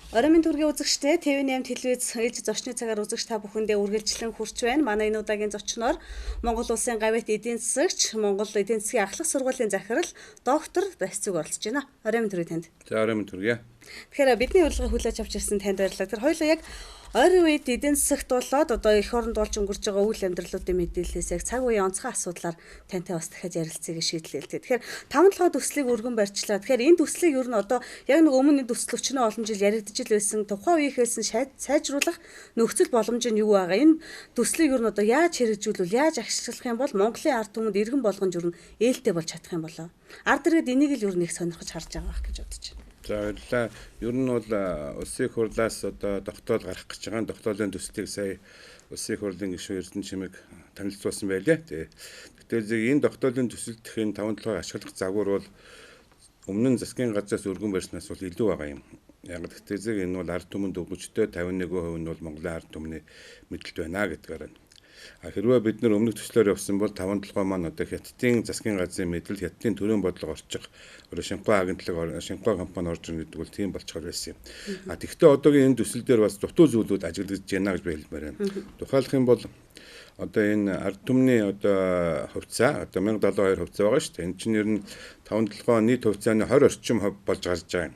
Оройн төргийн үзэгчдээ ТV8 телевиз ээлж зочны цагаар үзэгч та бүхэндээ үргэлжлэн хүрч байна. Манай энэ удаагийн зочноор Монгол Улсын гавьяат эдийн засагч, Монгол эдийн засгийн ахлах сургуулийн захирал доктор Босцог оролцож байна. Оройн төрөг танд. За оройн төргийа. Тэгэхээр бидний урилгыг хүлээж авч ирсэн танд баярлалаа. Тэр хоёулаа яг ойрын үед эдийн засагт болоод одоо эх оронд болж өнгөрч байгаа үйл амьдралуудын мэдээллээс яг цаг үеийн онцгой асуудлаар тантай бас дахиад ярилцгийг шийдлээ л дээ. Тэгэхээр 5-7 төслийг өргөн барьчлаа. Тэгэхээр энэ төслийг ер нь одоо яг нэг өмнө энэ төсөл өчнөө олон жил яригдж байсан тухайн үеийнхээс нь сайжруулах нөхцөл боломж нь юу байгаа? Энэ төслийг ер нь одоо яаж хэрэгжүүлвэл яаж ашиглах юм бол Монголын ард түмэнд иргэн болгон журн ээлтэй болж чадах юм болоо. Ард иргэд энийг л ер нь их сонирхож харж байгаа байх гэж бодож байна. За баярлалаа. Ер нь бол улсын их хурлаас одоо тогтоол гарах гэж байгаа. Тогтоолын төслийг сая улсын их хурлын гишүүн Эрдэнэ Чимэг танилцуулсан байлээ. Тэгвэл энэ тогтоолын төсөлд энэ 5-7 ашиглах загвар бол өмнө нь засгийн газраас өргөн барьснаас бол илүү байгаа юм. Яг гэхдээ энэ бол ард түмэнд өгөгчтэй 51% нь бол Монголын ард түмний мэдлэлт байна гэдгээр байна. Хэрвээ бид нар өмнөх төслөөр явсан бол 5-7 маань одоо хятадын засгийн газрын мэдээлэл хятадын төрийн бодлого орчих Шинхua агентлаг Шинхua компани орж ирнэ гэдэг бол тийм болчихор байсан юм. Тэгвэл одоогийн энэ төсөл дээр бас дутуу зүйлүүд ажиглагдж байна гэж хэлмээр байна. Тухайлх юм бол одоо энэ ард түмний одоо хувьцаа одоо 1072 хувьцаа байгаа шүү дээ. Энэ чинь ер нь 5-7 нийт хувьцааны 20 орчим болж гарч байгаа юм.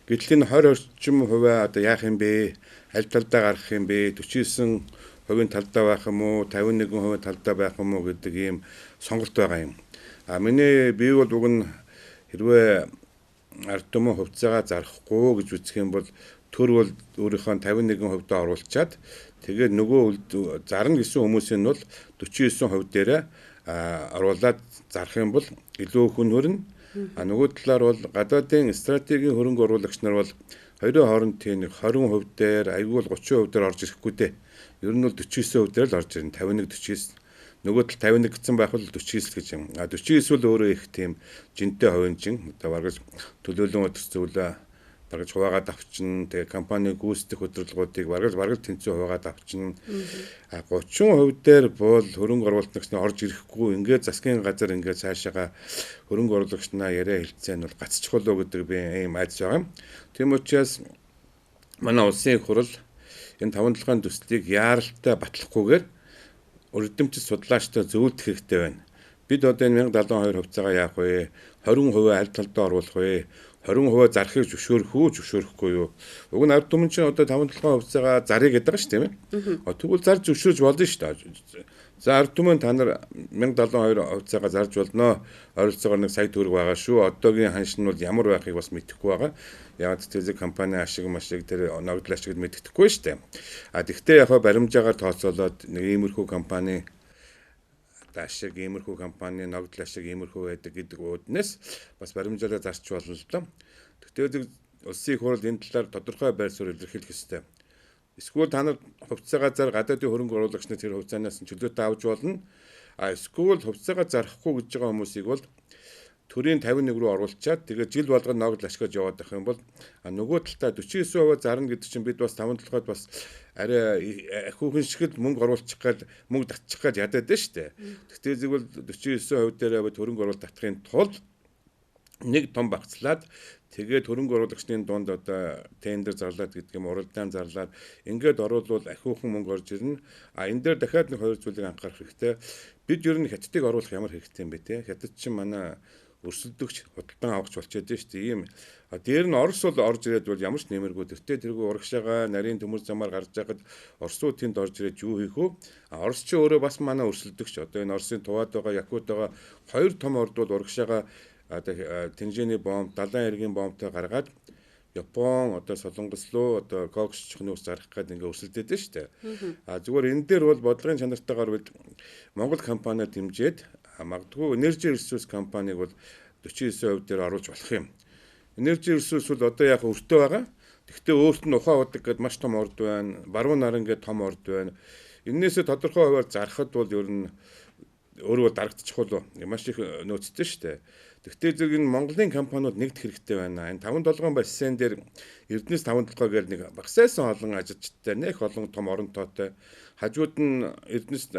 Гэтэл энэ 20 орчим хувиа одоо яах юм бэ? Аль талдаа гарах юм бэ? 49% талдаа байх юм уу? 51% талдаа байх юм уу гэдэг ийм сонголт байгаа юм. Миний бие бол уг нь хэрвээ ард түмэн хувьцаагаа зарахгүй гэж үзэх юм бол төр бол өөрийнхөө 51% доо оруулчаад тэгээд нөгөө зарна гэсэн хүмүүсийн нь бол 49% дээрээ оруулаад зарах юм бол илүү хүн хөрнө. Нөгөө талаар бол гадаадын стратегийн хөрөнгө оруулагч нар бол хоёрын хооронд тийм 20% дээр аягүй бол 30% дээр орж ирэхгүй дээ. Ер нь бол 49% дээр л орж ирнэ. 51-49. Нөгөө тал 51 гэсэн байх бол 49 гэж юм. 49 бол өөрөө их тийм жинтэй хувинжин. Одоо баргаж төлөөлөн өдөрт зөвлөө баргаж хуваагаад авчна. Тэгээ компани гүйцэтгэх хөдөлгөөнүүдийг баргаж тэнцүү хуваагаад авчна. 30% дээр бол хөрөнгө оруулагч нар орж ирэхгүй. Ингээд засгийн газар ингээд цаашаага хөрөнгө оруулагч нараа яриа хэлцээ нь бол гацчихвол уу гэдэг би ийм айдас байгаа. Тийм учраас манай улсын их хурл энэ 5-7 төслийг яаралтай батлахгүйгээр өрдөмчд судлаачтай зөвлөлдөх хэрэгтэй байна. Бид одоо энэ 1072 хувьцаагаа яах вэ? 20% аль талдаа оруулах вэ? 20% зарахыг зөвшөөрөхгүй юу? Уг нь ард түмэн чинь одоо 5-7 хувьцаагаа зарыг гэдэг шүү дээ. Тэгвэл зарж зөвшөөрж болно шүү дээ. За ард түмэн та нар 1072 хувьцаагаа зарж болно. Ойролцоогоор 1 сая төгрөг байгаа шүү. Одоогийн ханш нь бол ямар байхыг бас мэдэхгүй байгаа. Яг тэзэг компани ашиг тэр ногдол ашигд мэддэхгүй шүү дээ. Тэгвэл яг баримжаагаар тооцоолоод нэг иймэрхүү компани ашиг иймэрхүү компани ногдол ашиг иймэрхүү байдаг гэдэг үүднээс бас баримжаараа зарч болно л доо. Тэгвэл улсын их хурл энэ талаар тодорхой байр суурь илэрхийлэх ёстой. Эсвэл та нар хувьцаагаа зар гадаадын хөрөнгө оруулагч нар тэр хувьцаанаас нь чөлөөтэй авч болно. Эсвэл хувьцаагаа зарахгүй гэж байгаа хүмүүсийг бол төрийн 51 рүү оруулчаад тэгээд жил болгоно ногдол ашигж яваад байх юм бол нөгөө талдаа 49% зарна гэдэг чинь бид бас 5-7-д бас арай ахиухан шиг л мөнгө оруулчих гал мөнгө татчих гал ядаад байна шүү дээ. Тэгтээ зөвхөн 49% дээр хөрөнгө оруулалт татахын тулд нэг том багцлаад тэгээд хөрөнгө оруулагчдын дунд одоо тендер зарлаад гэдэг юм уралдаан зарлаад ингээд оруулвал ахиухан мөнгө орж ирнэ. Энэ дээр дахиад нэг хоёр зүйлийг анхаарах хэрэгтэй. Бид ер нь хятадыг оруулах ямар хэрэгтэй юм бэ те? Хятад чинь манай өрсөлдөгч худалдан авахч болчиход байна шүү дээ. Ийм дээр нь Орос бол орж ирээд бол ямар ч нэмэргүй. Тэртээ тэргүй урагшаага нарийн төмөр замаар гарч байхад Оросууд тэнд орж ирээд юу хийх вэ? Орос ч өөрөө бас манай өрсөлдөгч. Одоо энэ Оросын Туваад байгаа, Якут байгаа хоёр том орд бол урагшаага одоо тэнжээний бомб, далайн эргийн бомбтой гаргаад Япон одоо Солонгос руу одоо Кокс чихны ус зарах гэдэг ингээ өрсөлдөд байна шүү дээ. Зүгээр энэ дээр бол бодлогын чанартайгаар бол Монгол компаниуд дэмжиж магадгүй Energy Resource компаниг бол 49% дээр оруулж болох юм. Energy Resource бол одоо яг өртөө байгаа. Гэхдээ өөрт нь ухаан удаг гэдээ маш том орд байна. Баруун наран гэдэг том орд байна. Эннээсээ тодорхой хуваар зархад бол ер нь өөрөө дарагдчих болов маш их нөөцтэй шүү дээ. Тэгвэл зөв энэ Монголын компаниуд нэгдэх хэрэгтэй байна. Энэ 5-7 бассейн дээр Эрдэнэс 5-7 гээд нэг багсайсан олон ажилчтай, нэг олон том оронтойтой. Хажууд нь Эрдэнэс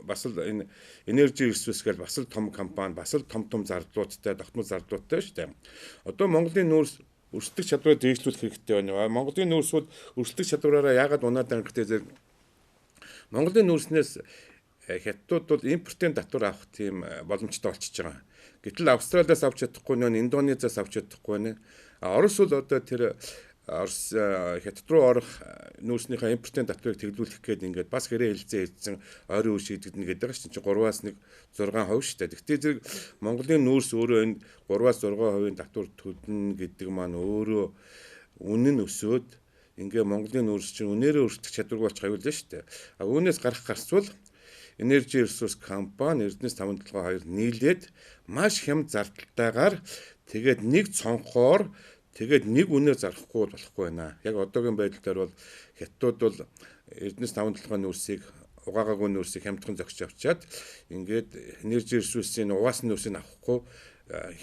бас л энэ Energy Resource гэж бас л том компани, бас л том зардлуудтай, тогтмол зардлуудтай шүү дээ. Одоо Монголын нүүрс өрсөлдөх чадвараа дэвшлүүлэх хэрэгтэй байна. Монголын нүүрсүүд өрсөлдөх чадвараараа яагаад унаад байгаа гэхтээ зэрэг Монголын нүүрснээс хятадууд бол импортын татвар авах тийм боломжтой болчихж байгаа. Гэтэл Австралиас авч чадахгүй нөө Индонезиас авч чадахгүй нэ. Орос бол одоо тэр Орос хятад руу орох нүүрснийхээ импортын татварыг тэглүүлэх гээд ингээд бас хэрэг хэлцээ хийсэн ойрын үе шийдэгдэнэ гэдэг байгаа шүү дээ. 3-аас 1 6% шүү дээ. Гэхдээ зэрэг Монголын нүүрс өөрөө энэ 3-аас 6% татвар төлнө гэдэг маань өөрөө үнэн нь өсөөд ингээ Монголын нүүрс чинь үнээрээ өрсөлдөх чадваргүй болчих аюултай шүү дээ. А үүнээс гарах гарцвал Energy Resource компани Эрдэнэс 572 нийлээд маш хямд зардалтайгаар тэгээд нэг цонхоор тэгээд нэг үнээр зарахгүй болохгүй байна. Яг одоогийн байдлаар бол хятадууд бол Эрдэнэс 575 нүүрсийг угаагаагүй нүүрсийг хямдхан зогсож авчаад ингээд Energy Resource-ийн угаасны нүүрсийг авахгүй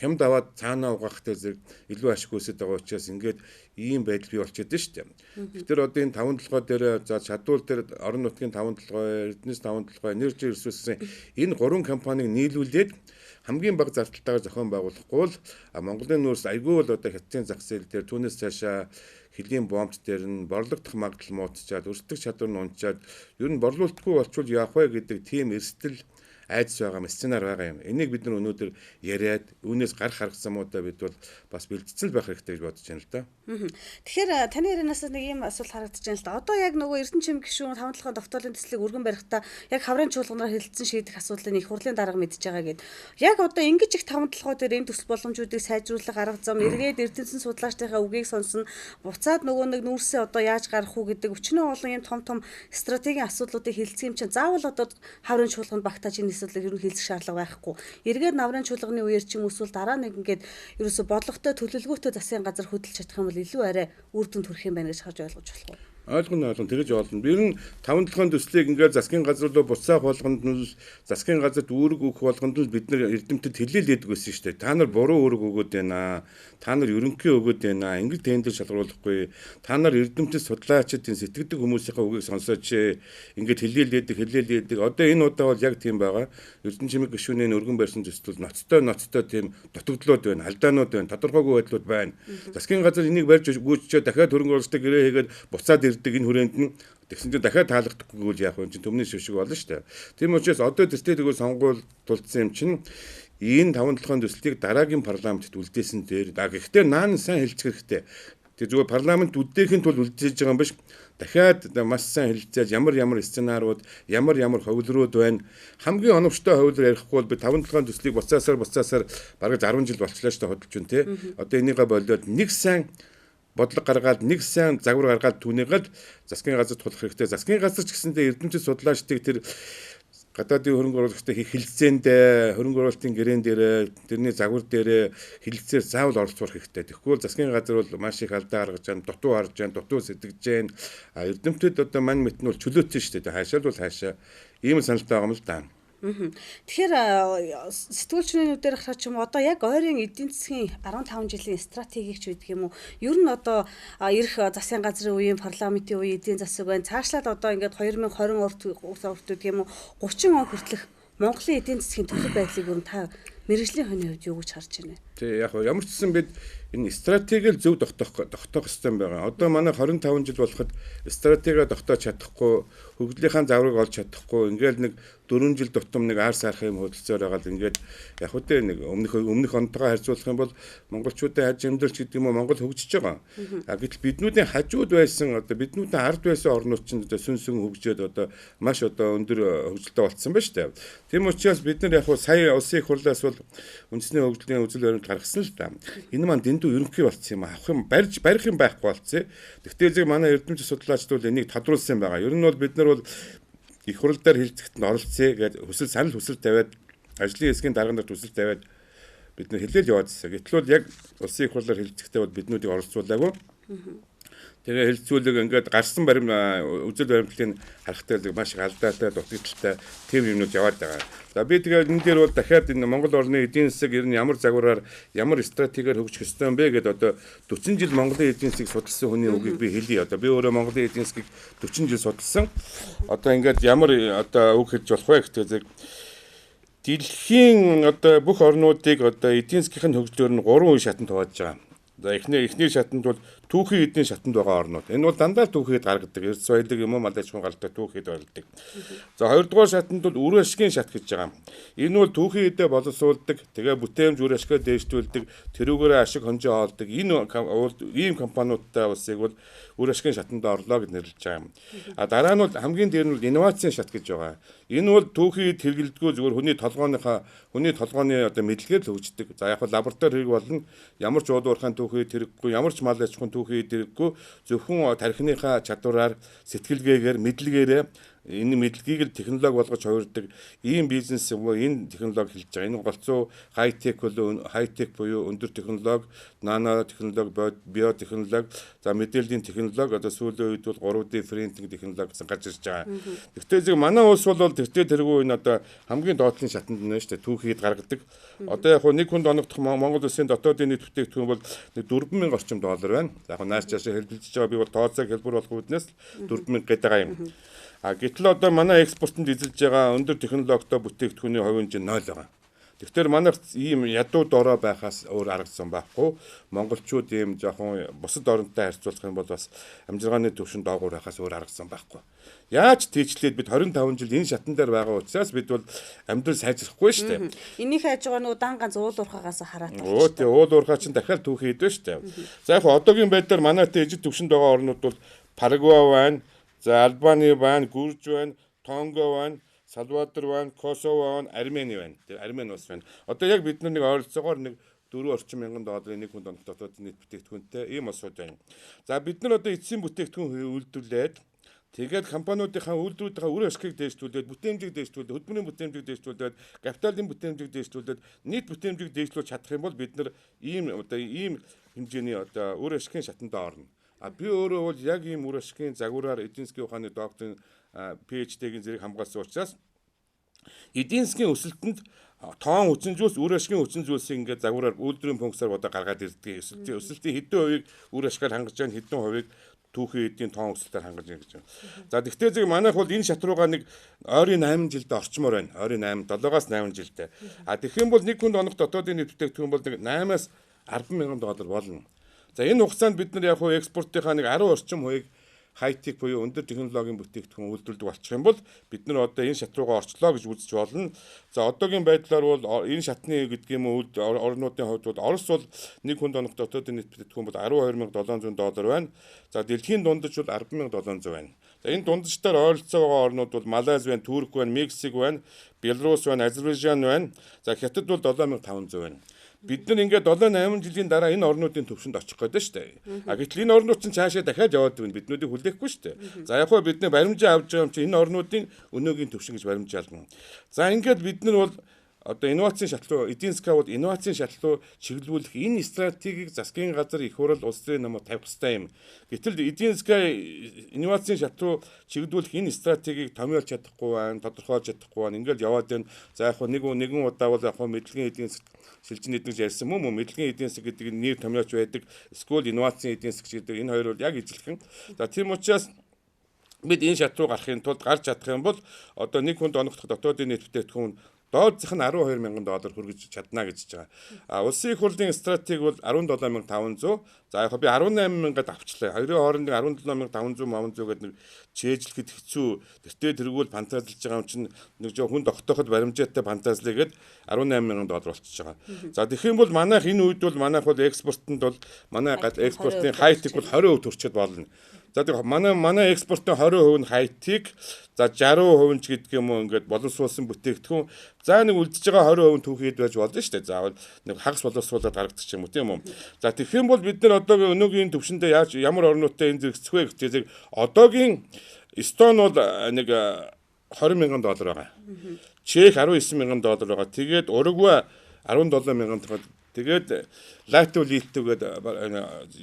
хямд аваад цаанаа угаахтай зэрэг илүү ашиг үүсэж байгаа учраас ингээд ийм байдал бий болчиход шүү дээ. Тэгэхээр одоо энэ 5 дээр за чадвал дээр орон нутгийн 5 Эрдэнэс 5 Energy Resource-ийн энэ 3 компанийг нийлүүлээд хамгийн бага зардалтайгаар зохион байгуулахгүй бол Монголын нүүрс айгүй бол одоо хятадын зах зээл дээр түүнээс цаашаа хөлийн бомбт дээр нь борлогдох магадлал муутчаад өрсөлдөх чадвар нь унчаад ер нь борлуулалтгүй болчвол яах вэ гэдэг тийм эрсдэл айдас байгаа сценар байгаа юм. Энийг бид нар өнөөдөр яриад үүнээс гарах аргачлалуудаа бид бол бас бэлтгэл байх хэрэгтэй гэж бодож байна л да. Тэгэхээр таны ярианаас нэг юм асуулт харагдаж байна л да. Одоо яг нөгөө Эрдэнэ чимэг гишүүн 5 тогтоолын төслийг өргөн барихтаа яг хаврын чуулганаар хэлэлцэн шийдэх асуудлыг их хурлын дарга мэдж байгаа гэд. Яг одоо ингэж их 5 дээр энэ төсөл боломжуудыг сайжруулах арга зам эргээд Эрдэнэсэн судлаачдынхаа үгийг сонсон. Буцаад нөгөө нэг нүүрсээ одоо яаж гарах уу гэдэг өчнөө олон юм том стратегийн асуудлуудыг хэлэлцэх юм чинь заавал одоо хаврын чуулганд багтааж энэ асуудлыг ер нь хэлцэх шаардлага байхгүй. Эргээд наврын чуулганы үеэр ч юм уу дараа нэг ингээд ерөөсө бодлоготой төлөвлөгөөтэй засгийн газар хөдөлж чадах юм бол илүү арай үр дүнд хүрэх юм байна гэж харж ойлгож болох уу? Ойлгоно тэгэж болно. Ер нь 5 төслийг ингээд засгийн газар руу буцаах болгонд нь засгийн газарт үүрэг өгөх болгонд нь бид нар эрдэмтэд хэлээд байдаг байсан шүү дээ. Та нар буруу үүрэг өгөөд байна. Та нар ерөнхий өгөөд байна. Ингээд тендер шалгаруулахгүй. Та нар эрдэмтэд судлаачдын сэтгэдэг хүмүүсийнхээ үгийг сонсооч. Ингээд хэлээд одоо энэ удаа бол яг тийм байгаа. Эрдэнэ чимэг гишүүний өргөн барьсан төсөл ноцтой тийм дутагдлууд байна. Алдаанууд байна. Тодорхойгүй байдлууд байна. Засгийн газар энийг барьж гүйцэд дахиад хөрөнгө оруулалтыг гэрээ хийгээд буцаад энэ хүрээнд нь тэгсэн чинь дахиад таалагдахгүй бол яах вэ чинь төмний шившиг болно шүү дээ. Тийм учраас одоо тэртээ сонгуул тулдсан юм чинь энэ 5 төслийг дараагийн парламентд үлдээсэн дээр гэхдээ наан сайн хэлцэх хэрэгтэй. Тэг зүгээр парламент үлдээхийн тулд үлдээж байгаа юм биш. Дахиад маш сайн хэлцээж ямар сценарууд, ямар ховлрууд байна. Хамгийн оновчтой ховлор ярихгүй бол би 5 төслийг буцаасаар бараг 10 жил болчихлоо шүү дээ хөдөлж байна тий. Одоо энийгээ болоод нэг сайн бодлого гаргаад нэг сайн загвар гаргаад түүнийгээд засгийн газарт тулах хэрэгтэй. Засгийн газар ч гэсэндээ эрдэмтэд судлаачдыг тэр гадаадын хөрөнгө оруулалтын хилцээнд хөрөнгө оруулалтын гэрээн дээр тэрний загвар дээр хилцээр заавал оролцуулах хэрэгтэй. Тэгэхгүй бол засгийн газар бол маш их алдаа гаргаж байна, дутуу харж байна, дутуу сэтгэж байна. Эрдэмтэд одоо мань мэт нь бол чөлөөтэй шүү дээ. Хаашаа бол хаашаа ийм саналтай байгаа юм л да. Тэгэхээр сэтгүүлчнүүд дээр харах юм одоо яг ойрын эдийн засгийн 15 жилийн стратегич гэдэг юм уу? Ер нь одоо ирэх засгийн газрын үеийн парламентын үеийн эдийн засаг байна. Цаашлаад одоо ингээд 2020 урт гэдэг юм уу 30 он хүртэлх Монголын эдийн засгийн төлөв байдлыг ер нь та мэргэжлийн хувийн хувьд юу гэж харж байна вэ? Тэг яг ямар ч гэсэн бид энэ стратегийг зөв тогтоох хэрэгтэй байгаа. Одоо манай 25 жил болоход стратеgiа тогтоож чадахгүй, хөгжлийнхаа заврыг олж чадахгүй, ингээл нэг 4 жил тутам нэг ар сарах юм хөдөлсөөр байгаа л ингээд яг үгүй нэг өмнөх онтойгоо харьцуулах юм бол монголчуудын аж амьдрал гэдэг юм уу Монгол хөгжиж байгаа. Гэтэл биднүүдийн хажууд байсан одоо биднүүдийн ард байсан орнууд чинь одоо сүн хөгжөөд одоо маш одоо өндөр хөгжилтэй болцсон байна шүү дээ. Тийм учраас бид нар яг сая улсын их хурлаас бол үндэсний хөгжлийн үзэл баримт гаргасан л да. Энэ маань дэндүү ерөнхий болцсон юм. Авах юм барих юм байхгүй болцсон. Тэгтээ зэрэг манай эрдэмтэд судлаачд бол энийг тодруулсан байгаа. Ер нь бол бид нар бол их хурл дээр хэлцэгт нь оролцъё гэж санал хүсэл тавиад ажлын хэсгийн дарга нарт хүсэл тавиад бид нар хэлээл яваадсан. Гэтэл бол яг улсын их хурлаар хэлцэхдээ бол биднүүдийг оролцуулаагүй. Тэгээ хэлцүүлэг ингээд гарсан барим үзэл баримтлалыг харахтай маш их алдаатай, дутагдaltaй тийм юмнууд яваад байгаа. За би тэгээ энэ дээр бол дахиад энэ Монгол орны эдийн засаг ер нь ямар загвараар, ямар стратегиар хөгжих ёстой юм бэ гэдээ одоо 40 жил Монголын эдийн засгийг судалсан хүний үгийг би хэлье. Одоо би өөрөө Монголын эдийн засгийг 40 жил судалсан. Одоо ингээд ямар одоо үг хэлж болох вэ гэхдээ дэлхийн одоо бүх орнуудыг одоо эдийн засгийн хөгжлөөр нь 3 үе шатанд хувааж байгаа. За эхний шатанд бол түүхийн эдийн шатанд байгаа орнууд. Энэ бол дандаа түүхийд гаргадаг. Эрс соёлыг юм уу малаж хүн гаргадаг түүхийд гаргадаг. За хоёрдугаар шатанд бол үр ашигын шат гэж байгаа. Энэ бол түүхийн эдээ боловсруулдаг. Тэгээ бүтээмж үр ашигыг дээшлүүлдэг. Тэрүүгээр ашиг хонжоо олдог. Энэ ийм компаниудтай улсыг бол үр ашигын шатанд орлоо гэж нэрлэж байгаа юм. А дараа нь бол хамгийн дээр нь инновацийн шат гэж байгаа. Энэ бол түүхийд хэрэглэдэггүй зүгээр хүний толгойн одоо мэдлэгээр л хөгждөг. За яг лаборатори хэрэг болно. Ямар ч уулуурхайн түүхийд хэрэггүй, ямар ч мал аж ахуйн түүхийд хэрэггүй зөвхөн тархиныхаа чадвараар сэтгэлгээгээр мэдлэгээрээ энэ мэдлэгийг л технологи болгож хувирдаг ийм бизнес юм уу энэ технологи хэлж байгаа. Энэ голцоо хайтек буюу өндөр технологи, нано технологи, биотехнологи, за мэдээллийн технологи одоо сүүлийн үед бол 3D принтинг технологи гэсэн гарч ирж байгаа. Гэхдээ зөв манай улс бол тэгтээ тэргүй энэ одоо хамгийн доотлын шатанд нэ шүү дээ түүхийд гаргадаг. Одоо яг нэг хүнд оногдох Монгол улсын дотоодын нийт бүтээгдэхүүн бол $4,000 орчим доллар байна. За яг нааш чаашаа хэлбэлж байгаа би бол тооцоог хэлбэр болох үднээс 4,000 гэдэг байгаа юм. А гэтэл одоо манай экспортод эзэлж байгаа өндөр технологитой бүтээгдэхүүний хувийн чинь 0 байгаа. Тэгэхээр манайх ийм ядуу дорой байхаас өөр аргасан байхгүй. Монголчууд ийм жоохон бусад орнтой харьцуулах юм бол бас амжиргааны төвшин доогуур байхаас өөр аргасан байхгүй. Яаж тийчлээд бид 25 жил энэ шатан дээр байгаа учраас бид бол амьдрал сайжрахгүй шүү дээ. Энийх хажуугаа нөгөө дан ганц уул уурхаагаас хараад байна. Өө тий уул уурхаа чинь дахиад түүхий идвэ шүү дээ. За яг одоогийн байдлаар манайтай ижид төвшөнд байгаа орнууд бол Парагвай байна. За Албани байна, Гүрж байна, Тонго байна, Салвадор байна, Косово байна, Армени байна. Тэр Армени улс байна. Одоо яг бид нэг ойролцоогоор нэг 4 орчим мянган долларын нэг хүнд оног дотоод нийт бүтээгдэхүүнтэй ийм улсууд байна. За бид нар одоо эцсийн бүтээгдэхүүн үйлдвэрлээд тэгээд компаниудынхаа үйлдвэрүүдийнхаа үр ашигыг дээшлүүлээд, бүтээмжийг дээшлүүлээд, хөдөлмөрийн бүтээмжийг дээшлүүлээд, капиталын бүтээмжийг дээшлүүлээд, нийт бүтээмжийг дээшлүүлж чадах юм бол бид нар ийм хэмжээний одоо үр ашигын шатанд орно. А би өөрөө бол яг ийм үр ашигын загвараар эдийн засгийн ухааны докторийн PhD-гийн зэрэг хамгаалсан учраас эдийн засгийн өсөлтөнд тоон хүчин зүйлс үр ашигын хүчин зүйлсийг ингээд загвараар үйлдвэрийн функцаар одоо гаргаад ирдэг. Өсөлтийн хэдэн хувийг үр ашигаар хангаж байгаа, хэдэн хувийг түүхийн эдийн тоон өсөлтөөр хангаж байгаа гэж байна. За тэгтээ зэрэг манайх бол энэ шат руугаа нэг ойрын 8 жилдээ орчмоор байна. Ойрын 7-аас 8 жилдээ. А тэгэх юм бол нэг хүнд оног дотоодын нийт бүтээгдэхүүн бол нэг 8-аас 10,000 доллар болно. За энэ хугацаанд бид нар яг хуу экспортынхаа нэг 10 орчим хувийг хайтек буюу өндөр технологийн бүтээгдэхүүн үйлдвэрлэдэг болчих юм бол бид нар одоо энэ шат руугаа орчлоо гэж үзэж болно. За одоогийн байдлаар бол энэ шатны гэдэг юм уу орнуудын хувьд бол Орос бол нэг хүнд оног дотоодын нийт бүтээгдэхүүн бол $12,700 байна. За дэлхийн дундаж бол $10,700 байна. За энэ дундажтаар ойролцоо байгаа орнууд бол Малайз байна, Турк байна, Мексик байна, Беларусь байна, Азербайджан байна. За Хятад бол $7,500 байна. Бид нар ингээд 7-8 жилийн дараа энэ орнуудын төвшөнд очих гэдэг шүү дээ. А гэтэл энэ орнууд чинь цаашаа дахиад яваад байна. Биднүүдийг хүлээхгүй шүү дээ. За яг хөө бид нэ баримжаа авч байгаа юм чинь энэ орнуудын өнөөгийн төвшин гэж баримжаална. За ингээд бид нар бол одоо инновацийн шатлуу эдийн засгаа бол инновацийн шатлуу чиглүүлэх энэ стратегийг засгийн газар их хурл улс төрийн намд тавих хэрэгтэй юм. Гэтэл эдийн засгаа инновацийн шатлуу чиглүүлэх энэ стратегийг томьёолж чадахгүй байна, тодорхойлж чадахгүй байна. Ингээд яваад байна. За яг нэгэн удаа бол яг мэдлэгийн эдийн засаг шилжин эдийн засаг ярьсан мөн мэдлэгийн эдийн засаг гэдэг нь нэр томьёолж байдаг. Эсвэл инновацийн эдийн засаг гэдэг энэ хоёр бол яг ижилхэн. За тийм учраас бид энэ шат руу гарахын тулд гарч чадах юм бол одоо нэг хүнд оногдох дотоодын нийт бүтээгдэхүүн дооцох нь $12,000 хүргэж чадна гэж байгаа. А улсын их хурлын стратеги бол $17,500. За яг би 18,000-ад авчлаа. Хоёрын хооронд 17,500 гэдэг нэг чэйжлэхэд хэцүү. Тэртээ тэргүүл фантазлж байгаа юм чинь нэг жоо хүн тогтооход баримжаатай фантазлаа гээд $18,000 болчихж байгаа. За тэгэх юм бол манайх энэ үед бол манайх бол экспортод бол манай экспортын хайтек бол 20% төрчөд болно. За тэг манай экспортын 20% нь хайтек, за 60% ч гэдэг юм уу ингээд боловсруулсан бүтээгдэхүүн. За нэг үлдэж байгаа 20% түүхийд байж болно шүү дээ. Заавал нэг хагас боловсруулаад гаргадаг ч юм уу тийм үү. За тэгэх юм бол бид нар одоогийн өнөөгийн төвшөндөө яаж ямар орнуудтай энэ зэрэгцэх вэ гэхдээ одоогийн Эстон бол нэг $20,000 байгаа. Чех $19,000 байгаа. Тэгээд Уругвай $17,000. Тэгээд Латвия Литв гэдэг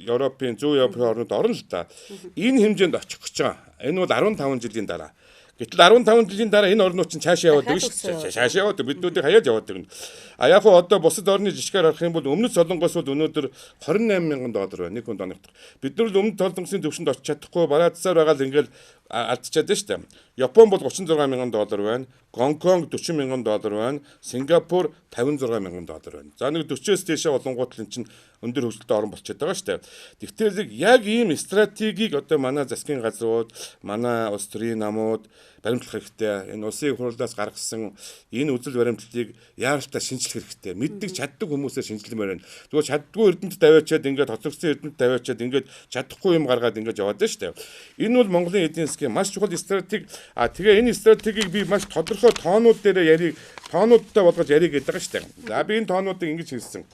Европын зүүн Европын орнууд орно л да. Энэ хэмжээнд очих гэж байгаа. Энэ бол 15 жилийн дараа. Гэтэл 15 жилийн дараа энэ орнууд чинь цаашаа яваад байгаа шүү дээ. Цаашаа яваад биднүүдийг хаяаж яваад байна. А яг хөө одоо бусад орны жишгээр харах юм бол өмнөд Солонгос бол өнөөдөр $28,000 байна. Нэг хүнд оногдох. Бид нар өмнөд Солонгосын төвшөнд очиж чадахгүй бараадсаар байгаа л ингээл алдчихад шүү дээ. Япон бол $36,000 байна. Гонконг $40,000 байна. Сингапур $56,000 байна. За нэг 40-оос дээшээ болонгууд л эн чинь өндөр хөгжилтэй орн болчиход байгаа шүү дээ. Тэгвэл яг ийм стратегийг одоо манай засгийн газрууд, манай улс төрийн намууд баримтлах хэрэгтэй. Энэ улсын хурлаас гаргасан энэ үзэл баримтлалыг яаралтай шинжлэх хэрэгтэй. Мэддэг чаддаг хүмүүсээ шинжилмээр байна. Зүгээр чаддгүй эрдэмтэд тавиачаад ингээд хоцрогдсон эрдэмтэд тавиачаад ингээд чадахгүй юм гаргаад ингээд яваад байна шүү дээ. Энэ бол Монголын эдийн засгийн маш чухал стратеги. Тэгээ энэ стратегийг би маш тодорхой тоонууд дээр тоонуудтай болгож ярих гэдэг байгаа шүү дээ. За би энэ тоонуудыг ингэж хэлсэн.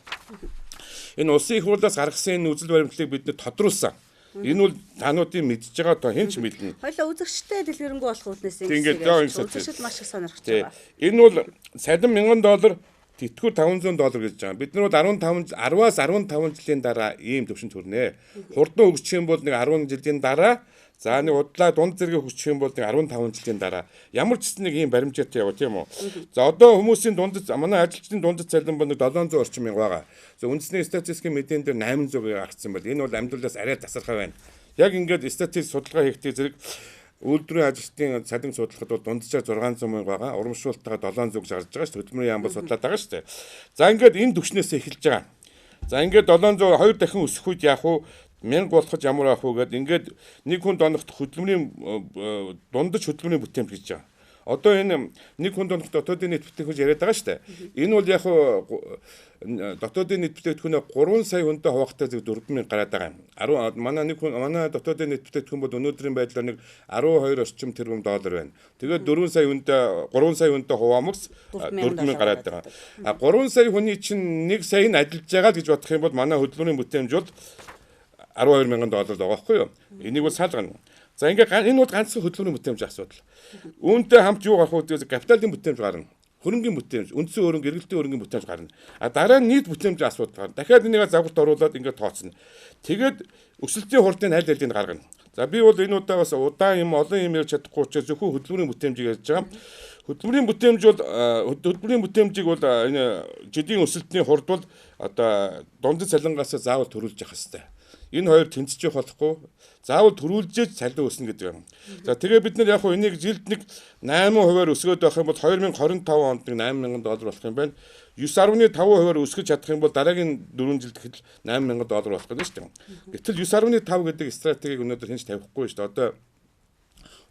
Энэ улсын их хурлаас гаргасан энэ үзэл баримтлалыг бид нэ тодруулсан. Энэ бол тануудын мэдж байгаа тоо хэн ч мэднэ. Хоёлаа үзэгчтэй дэлгэрэнгүй болох үднээс ингээд үзэгчд маш их сонирхож байгаа. Энэ бол сая $1,000 тэтгэвэр $500 гэж байгаа. Бид нар бол 10-аас 15 жилийн дараа ийм төвшөнд хүрнэ. Хурдан өгчих юм бол нэг 10 жилийн дараа, за нэг удлаа дунд зэрэг өгчих юм бол нэг 15 жилийн дараа. Ямар ч гэсэн нэг ийм баримжаатай яваа тийм үү. За одоо хүмүүсийн манай ажилчдын дундад цалин бол нэг 700 орчим мянга байгаа. За үндэсний статистикийн мэдэн дээр 800 гарцсан байна. Энэ бол амьдралаас арай тасархай байна. Яг ингээд статистик судалгаа хийхдээ зэрэг үйлдвэрийн ажилтны цалин судлахад бол дунджаар 600 мянга байгаа. Урамшуултайгаа 700 гэж гарч байгаа шүү дээ. Хөдөлмөрийн яам бол судлаад байгаа шүү дээ. За ингээд энэ түвшнээс эхэлж байгаа. За ингээд 700 2 дахин өсөх үед яах вэ? 1000 болгох ямар авах вэ гэдэг ингээд нэг хүн доногт хөдөлмөрийн дундаж хөдөлмөрийн бүтээмж гэж байгаа. Одоо энэ нэг хүн доногт дотоодын нийт бүтээгдэхүүн яриад байгаа шүү дээ. Энэ бол яг дотоодын нийт бүтээгдэхүүнээ 3 сая хүнтэй хуваахтай зөв 4,000 гараад байгаа юм. Манай дотоодын нийт бүтээгдэхүүн бол өнөөдрийн байдлаар нэг 12 орчим тэрбум доллар байна. Тэгээд 3 сая хүнтэй хуваамгс 4,000 гараад байгаа. 3 сая хүний чинь 1 сая нь ажиллаж байгаа гэж бодох юм бол манай хөдөлмөрийн бүтээмж бол $12,000 байгаа байхгүй юу? Энийг бол салгана. За ингээд энэ бол ганцхан хөдөлмөрийн бүтээмж асуудал. Үүнтэй хамт юу гарах вэ? Капиталын бүтээмж гарна. Хөрөнгөний бүтээмж, үндсэн хөрөнгө, эргэлтийн хөрөнгөний бүтээмж гарна. Дараа нь нийт бүтээмж асуудал гарна. Дахиад энийг загварт оруулаад ингээд тооцно. Тэгээд өсөлтийн хурдын аль алийг гаргана. За би бол энэ удаа бас удаан юм олон юм ярьж чадахгүй учраас зөвхөн хөдөлмөрийн бүтээмжийг ярьж байгаа. Хөдөлмөрийн бүтээмжийг бол энэ жилийн өсөлтний хурд бол одоо дундад цалингаас заавал төрүүлж явах хэрэгтэй. Энэ хоёр тэнцэж явах болохгүй. Заавал төрүүлжээж цалин өснө гэдэг юм. За тэгээ бид нар яг энийг жилд нэг 8% өсгөөд байх юм бол 2025 онд нэг $8,000 болох юм байна. 9.5% өсгөж чадах юм бол дараагийн 4 жилд гэхэд $8,000 болох гэдэг шүү дээ. Гэтэл 9.5 гэдэг стратегийг өнөөдөр хинч тавихгүй шүү дээ. Одоо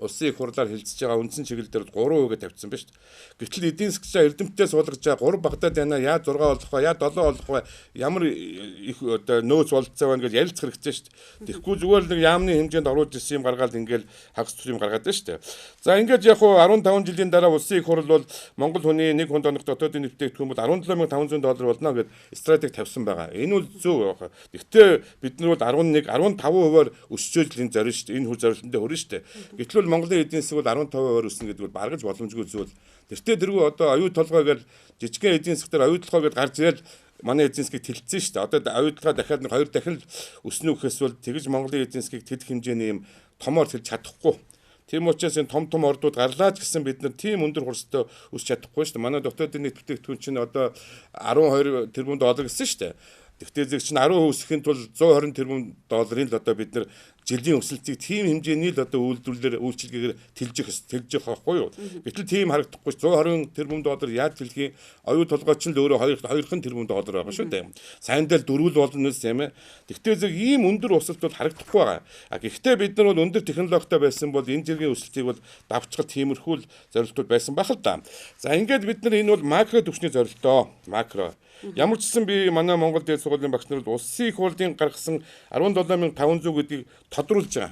улсын их хурлаар хилцэж байгаа үндсэн чиглэлээр 3% тавьчихсан байна шүү дээ. Гэтэл эдийн засгийн эрдэмтдээ суулгаж байгаа 3 багтаад байна. Яа 6 болох вэ? Яа 7 болох вэ? Ямар их одоо нөөц болцоо байна гэж ярилцах хэрэгтэй шүү дээ. Тэгэхгүй зүгээр л нэг яамны хэмжээнд оруулж ирсэн юм гаргаад ингээл хагас төсвөр юм гаргаад байна шүү дээ. За ингээд яг 15 жилийн дараа улсын их хурл бол Монгол хүний нэг хүн доногт дотоодын нийт бүтээгдэхүүн бол $17,500 болно гэд стратеги тавьсан байгаа. Энэ бол зөв. Гэхдээ бид нар бол 15%-аар өсчөж л энэ зориулж шүү дээ. Энэ хүр зорилтонд хүрнэ шүү дээ. Гэтэл Монголын эдийн засаг бол 15% өснө гэдэг бол баргаж боломжгүй зүйл. Тэртээ дэргүй одоо оюу толгой гэж жижигхэн эдийн засаг дээр оюу толгой гэж гарч ирэл манай эдийн засгийг тэлцсэн шүү дээ. Одоо оюу толгой дахиад нэг 2 дахин өснө гэхээс бол тэгж Монголын эдийн засгийг тэлэх хэмжээний юм томоор тэлж чадахгүй. Тийм учраас энэ том ордууд гарлаа ч гэсэн бид нар тийм өндөр хурцтай өсч чадахгүй шүү дээ. Манай дотоодын нийт бүтээгдэхүүн чинь одоо 12 тэрбум доллар гэсэн шүү дээ. Тэгвэл зэрэг чинь 10% өсөхийн тулд 120 тэрбум долларын л одоо бид нар жилийн өсөлтийг тийм хэмжээний л одоо үйлчилгээгээр тэлж явах байхгүй юу. Гэтэл тийм харагдахгүй 120 тэрбум доллар яаж тэлхий оюу толгой ч л өөрөө 2 тэрбум доллар байгаа шүү дээ. Сайндаа л дөрвөл болно үс юм ээ. Тэгвэл зэрэг ийм өндөр өсөлт бол харагдахгүй байгаа. Гэхдээ бид нар бол өндөр технологитой байсан бол энэ зэргийн өсөлтийг бол давчгал тиймэрхүү л зорилтууд байсан байх л да. За ингээд бид нар энэ бол макро түвшний зорилтоо макро. Ямар ч гэсэн би манай Монгол дээд сургуулийн багш нарт улсын их хурлын гаргасан 17,500 гэдгийг тодруулж байгаа.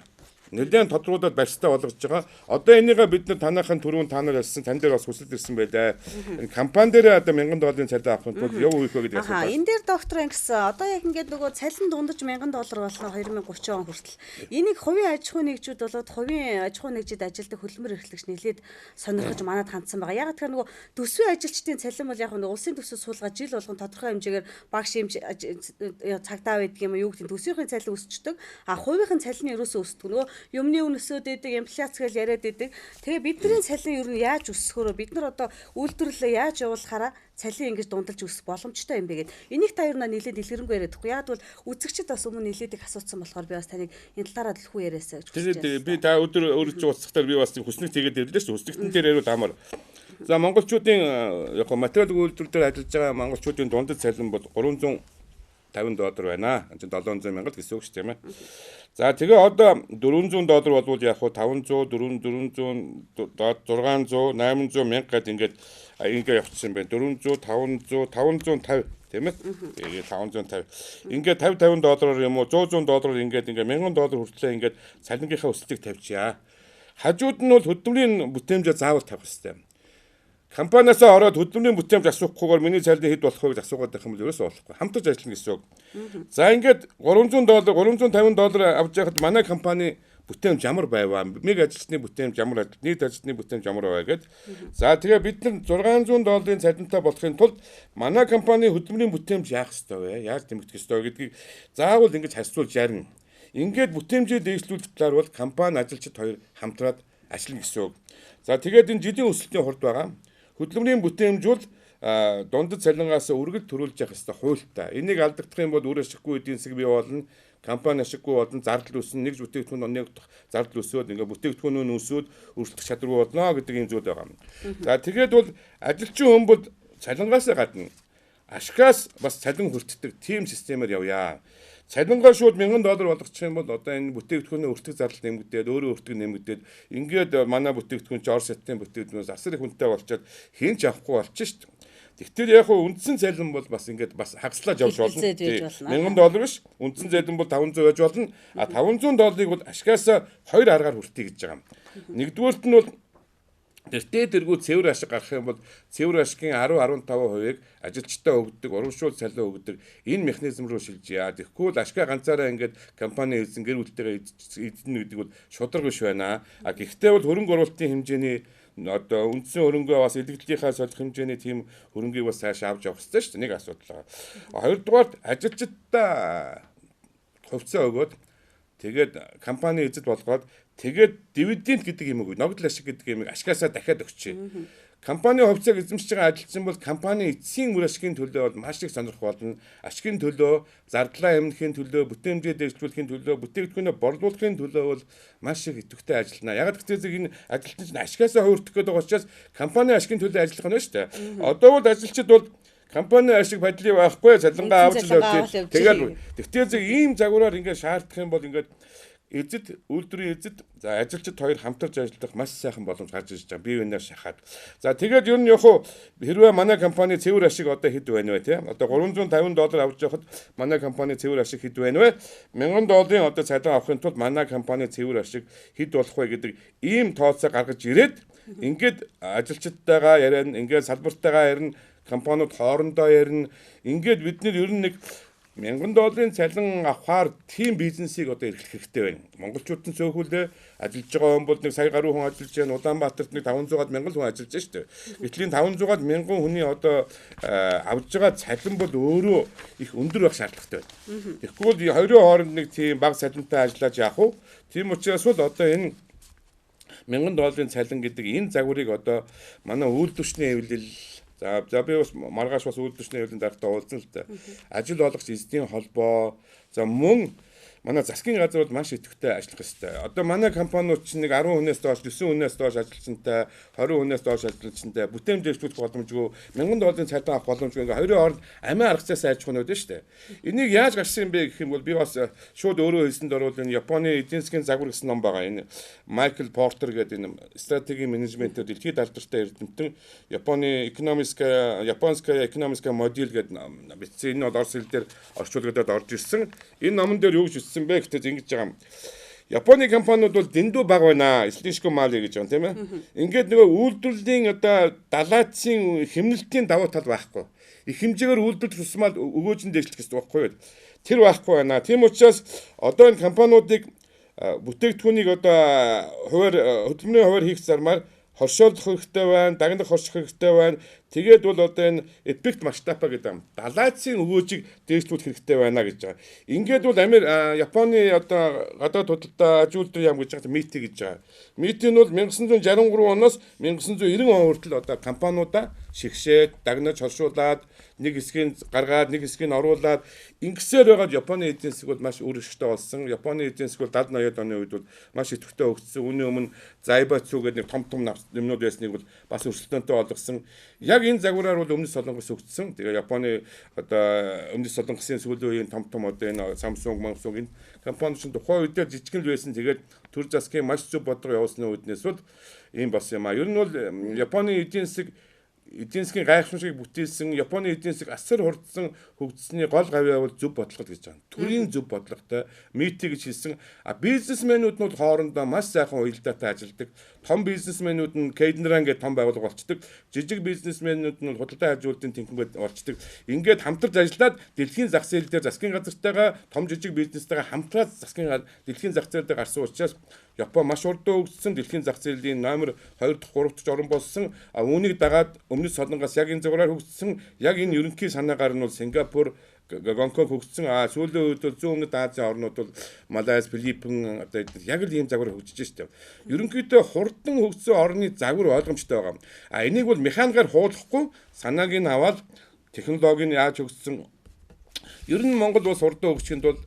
Нэлээд тодруулаад барьцтай болгож байгаа. Одоо энийгээ бид нар танайхан түрүүн та нар ярьсан тань дээр бас хүсэлт ирсэн байлаа. Энэ компани дээр одоо $1,000 цалин авахын тулд яв үеих вэ гэдэг асуулт. Энэ дээр доктор ангис одоо яг ингээд нөгөө цалин дундаж $1,000 болно 2030 он хүртэл. Энийг хувийн аж ахуйн нэгжүүд болоод хувийн аж ахуйн нэгжид ажилладаг хөдөлмөр эрхлэгч нэлээд сонирхож манад хандсан байгаа. Яг тэгэхээр нөгөө төсвийн ажилчдын цалин бол яг нөгөө улсын төсөв суулгаад жил болгон тодорхой хэмжээгээр багш цагтаа байдаг юм юу гэдэг төсвийн цалин өсчдөг. Хувийн цалин ерөөсөө өсдөг. Нөгөө юмны үн өсөд идэг, инфляц гэж яриад идэг. Тэгээ бидний цалин ер нь яаж өсөхөөрөө бид нар одоо үйлдвэрлэлээ яаж явуулахаараа цалин ингэж дундалж өсөх боломжтой юм бэ гэд. Энийг та ер нь нэлээд дэлгэрэнгүй яриад байхгүй. Яг бол үзэгчд бас өмнө нэлээд их асуусан болохоор би бас таныг энэ талаараа дэлгүү яриасаа гэж хүсэж байна. Тэгээд би та өдөр өөрөөр уулзахтаар би бас хүснэг тэгээд ирлээ шүү. Хүснэгтэн дээр ярил амар. За монголчуудын яг материал үйлдвэрлэл дээр ажиллаж байгаа монголчуудын дундад цалин бол $350 байна. Энэ $700 мянга гэсэн үг шүү тийм ээ. За тэгээ одоо $400 болвол яг хуу 500, 400, 600, 800 мянга гэдэг ингээд явчихсан байна. 400, 500, 550 тийм ээ. Тэгээ 550. Ингээд $50 юм уу $100 ингээд $1000 хүртлээр ингээд цалингийнхаа өсөлтийг тавьчихъя. Хажууд нь бол хөдөлмөрийн бүтээмжээ заавал тавих хэрэгтэй. Компаниас ороод хөдөлмөрийн бүтээмж асуухгүйгээр миний цалин хэд болох вэ гэж асуугаад байх юм бол ерөөсөө болохгүй. Хамтарч ажиллана гэсэн үг. За ингээд $300, $350 авч яхад манай компани бүтээмж ямар байваа? Нэг ажилчны бүтээмж ямар ажил, нийт ажилчны бүтээмж ямар байваа гэд. За тэгээ бид нар $600 цалинтай болохын тулд манай компани хөдөлмөрийн бүтээмж яах ёстой вэ? Яаж тэмэгдэх ёстой вэ гэдгийг заавал ингэж харьцуулж ярина. Ингээд бүтээмжээ дэвшлүүлэх талаар бол компани ажилчид хоёр хамтраад ажиллана гэсэн үг. За тэгээд энэ жилийн өсөлтийн хурд байгаа. Хөдөлмөрийн бүтээмж бол дундад цалингаас үргэлж төрүүлж явах ёстой хуультай. Энийг алдагдах юм бол үр ашиггүй эдийн засаг бий болно. Компани ашиггүй болно, зардал үүснэ. Нэг бүтээгдэхүүн нэг зардал өсөөд ингээ бүтээгдэхүүн нь өсөөд өрсөлдөх чадваргүй болно гэдэг юм зүйл байгаа. За тэгээд бол ажилчин хүн бол цалингаас гадна ашигаас бас цалин хүртдэг тийм системээр явъя. Цалингаа шууд $1000 болгочих юм бол одоо энэ бүтээгдэхүүнээ өртөг зардал нэмэгдээд өөрөө өртөг нэмэгдээд ингээд манай бүтээгдэхүүн чи Оросетын бүтээгдэхүүнээс асар их үнэтэй болчиход хэн ч авахгүй болчих шүү дээ. Тэгтэл яг хөө үндсэн цалин бол бас ингээд бас хагслаж явж болно. $1000 биш. Үндсэн цалин бол $500 байж болно. А $500 бол ашигаас хоёр аргаар хүртээ гэж байгаа юм. Нэгдүгээрт нь бол тэртээ тэргүү цэвэр ашиг гарах юм бол цэвэр ашигын 10-15%-ийг ажилчдаа өгдөг, урамшуул цалин өгдөг энэ механизм руу шилжийа. Тэгэхгүй л ашигаа ганцаараа ингээд компани эзэн гэр бүлтэйгээ эзэн гэдэг бол шударга биш байна. А гэхдээ бол хөрөнгө оруулалтын хэмжээний одоо үндсэн хөрөнгөө бас илэгдлийнхаа солих хэмжээний тийм хөрөнгийг бас цааш авч явах хэрэгтэй шүү дээ. Нэг асуудал байгаа. Хоёрдугаарт ажилчдаа хувьцаа өгөөд тэгээд компани эзэд болгоод тэгээд дивиденд гэдэг юм уу, ногдол ашиг гэдэг юм ашгаасаа дахиад өгчээ. Компани хувьцааг эзэмшиж байгаа ажилчин бол компани эцсийн үр ашигын төлөө бол маш их сонирхох болно. Ашигын төлөө, зардлаа хэмнэхийн төлөө, бүтээмжээ дэвшүүлэхийн төлөө, бүтээгдэхүүнээ борлуулахын төлөө бол маш их идэвхтэй ажиллана. Яг гэвэл энэ ажилчин чинь ашгаасаа хувирдах гэдэг учраас компани ашигын төлөө ажиллах нь шүү дээ. Одоо бол ажилчид бол компани ашиг бодлыг байхгүй цалингаа авч явдаг. Тэгээд тэгтээ ийм загвараар ингээд шаардах юм бол ингээд эзэд үйлдвэрийн эзэд за ажилчид хоёр хамтарч ажиллах маш сайхан боломж гарч ирж байгаа. Бие биенээ шахаад. За тэгээд ер нь яг хуу хэрвээ манай компани цэвэр ашиг одоо хэд байна вэ те? Одоо $350 авч явахад манай компани цэвэр ашиг хэд байна вэ? $1000 одоо цалин авахын тулд манай компани цэвэр ашиг хэд болох вэ гэдэг ийм тооцоо гаргаж ирээд ингээд ажилчидтайгаа ярина, ингээд салбартайгаа ярина, компаниуд хоорондоо ярина. Ингээд бид нэр ер нь нэг $1000 цалин авахаар тийм бизнесийг одоо эрхлэх хэрэгтэй байна. Монголчууд нь цөөхөлдөө ажиллаж байгаа хүн бол нэг сая гаруй хүн ажиллаж байна. Улаанбаатарт нэг 500-аад мянган хүн ажиллаж байна шүү дээ. Гэтэл энэ 500-аад мянган хүний одоо авж байгаа цалин бол өөрөө их өндөр байх шаардлагатай байна. Тэгэхгүй бол хоёрын хооронд нэг тийм бага цалинтай ажиллаж яах вэ? Тийм учраас бол одоо энэ $1000 цалин гэдэг энэ загварыг одоо манай үйлдвэрчний эвлэл за би бас маргааш бас үйлдвэрчний эвлэлийн дарагтай уулзсан л та. Ажил олгогч эзэдийн холбоо за мөн манай засгийн газар бол маш идэвхтэй ажиллах ёстой. Одоо манай компаниуд чинь нэг 10 хүнээс доош, 9 хүнээс доош ажилчинтай, 20 хүнээс доош ажилчинтай бүтээмж дэвшүүлэх боломжгүй, $1000 цалин авах боломжгүй ингээ хоёрын хооронд амиа аргацаас айлж хөнөөд нь шүү дээ. Энийг яаж гарсан юм бэ гэх юм бол би бас шууд өөрөө хэлсэнд орвол энэ Японы эдийн засгийн загвар гэсэн ном байгаа. Энэ Майкл Портер гэдэг энэ стратегийн менежментээр дэлхийд алдартай эрдэмтэн Японы японская экономическая модель гэдэг бичсэн. Энэ бол орос хэл дээр орчуулгадад орж ирсэн. Энэ номон дээр юу гэж бэ гэхдээ ингэж байгаа юм. Японы компаниуд бол дэндүү бага байна. Слишком мали гэж байна тийм ээ. Ингээд нөгөө үйлдвэрлэлийн одоо далаацын хэмнэлтийн давуу тал байхгүй. Их хэмжээгээр үйлдвэрлэх тусмал өгөөж нь дэвшлэх гэсэн байхгүй юу? Тэр байхгүй байна. Тийм учраас одоо энэ компаниудыг бүтээгдэхүүнийг одоо хөдөлмөрийн хуваар хийх зармаар хоршоолох хэрэгтэй байна, дагнах хорших хэрэгтэй байна. Тэгээд бол одоо энэ эпект масштаба гэдэг юм. Далайцын өвөөжийг дээшлүүлэх хэрэгтэй байна гэж байгаа. Ингээд бол Японы одоо гадаад худалдаа аж үйлдвэр яам гэж байгаа МИТ гэж байгаа. МИТ нь бол 1963 оноос 1990 он хүртэл одоо компаниудаа шигшээд, дагнаж хоршуулад, нэг хэсгийг гаргаад, нэг хэсгийг оруулаад ингэсээр байгаад Японы эдийн засаг бол маш өргөжтэй болсон. Японы эдийн засаг бол 70-80-аад оны үед бол маш идэвхтэй хөгжсөн. Үүний өмнө Zaibatsu гэдэг нэг том юмнууд байсныг бол бас өрсөлдөөнтэй болгосон. Яг энэ загвараар бол өмнөд Солонгос хөгжсөн. Тэгээ Японы одоо өмнөд Солонгосын сүүлийн үеийн том одоо энэ Samsung энэ компани чинь тухайн үедээ жижигэн л байсан. Тэгээд төр засгийн маш зөв бодлого явуулсны үднээс бол ийм болсон юм а. Ер нь бол Японы эдийн засгийн гайхамшигыг бүтээсэн Японы эдийн засаг асар хурдсан хөгжсөний гол гавьяа бол зөв бодлого гэж байна. Төрийн зөв бодлоготой МИТ гэж хэлсэн. Бизнесмэнүүд нь хоорондоо маш сайхан уялдаатай ажилладаг. Том бизнесмэнүүд нь Кейднеран гэдэг том байгууллага болчдөг. Жижиг бизнесмэнүүд нь худалдаа аж үйлдвэрийн тэнхимүүд болчдөг. Ингээд хамтарч ажиллаад дэлхийн зах зээл дээр засгийн газартайгаа том жижиг бизнестэйгээ хамтраад дэлхийн зах зээл дээр гарсан учраас Япон маш урдаа хөгжсөн, дэлхийн зах зээлийн номер 2 дахь 3 дахь орн болсон. Үүнийг дагаад өмнөд Солонгос яг энэ загвараар хөгжсөн. Яг энэ ерөнхий санаагаар нь бол Сингапур, Гонконг хөгжсөн. Сүүлийн үед бол зүүн өмнөд Азийн орнууд бол Малайз, Филиппин одоо яг л ийм загвар хөгжиж штеп. Ерөнхийдөө хурдан хөгжсөн орны загвар ойлгомжтой байгаа. Энийг бол механикаар хуулахгүй санааг нь аваад технологиг нь яаж хөгжсөн. Ер нь Монгол улс хурдан хөгжихэд бол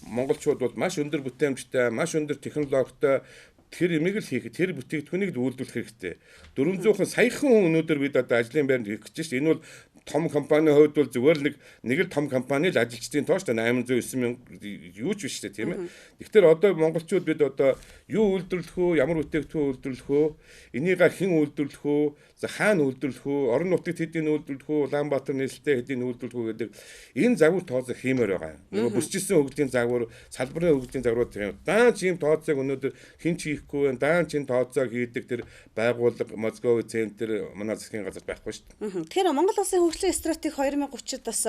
монголчууд бол маш өндөр бүтээмжтэй, маш өндөр технологитой тэр имийг л хийх, тэр бүтээгдэхүүнийг л үйлдвэрлэх хэрэгтэй. 400 саяхан хүн өнөөдөр бид одоо ажлын байранд хийх гэж байна. Энэ бол том компанийн хувьд бол зүгээр л нэг л том компани л ажилчдын тоо шүү дээ 809 мянга юу ч биш дээ тийм ээ. Тэгэхээр одоо монголчууд бид одоо юу үйлдвэрлэх үү, ямар бүтээгдэхүүн үйлдвэрлэх үү, энийг хэн үйлдвэрлэх үү, хаана үйлдвэрлэх үү, орон нутагт хэдийн үйлдвэрлэх үү, Улаанбаатар нийслэлтэй хэдийн үйлдвэрлэх үү гэдэг энэ загвар тооцоо хиймээр байгаа. Нөгөө бүсчилсэн хөгжлийн загвар, салбарын хөгжлийн загварууд тийм. Даан чим тооцоог өнөөдөр хэн ч хийхгүй, даан чин тооцоог хийдэг тэр байгууллага Москови центр манай засгийн газар байхгүй шүү дээ. Тэгэхээр Монгол улсын хөгжлийн стратеги 2030-д бас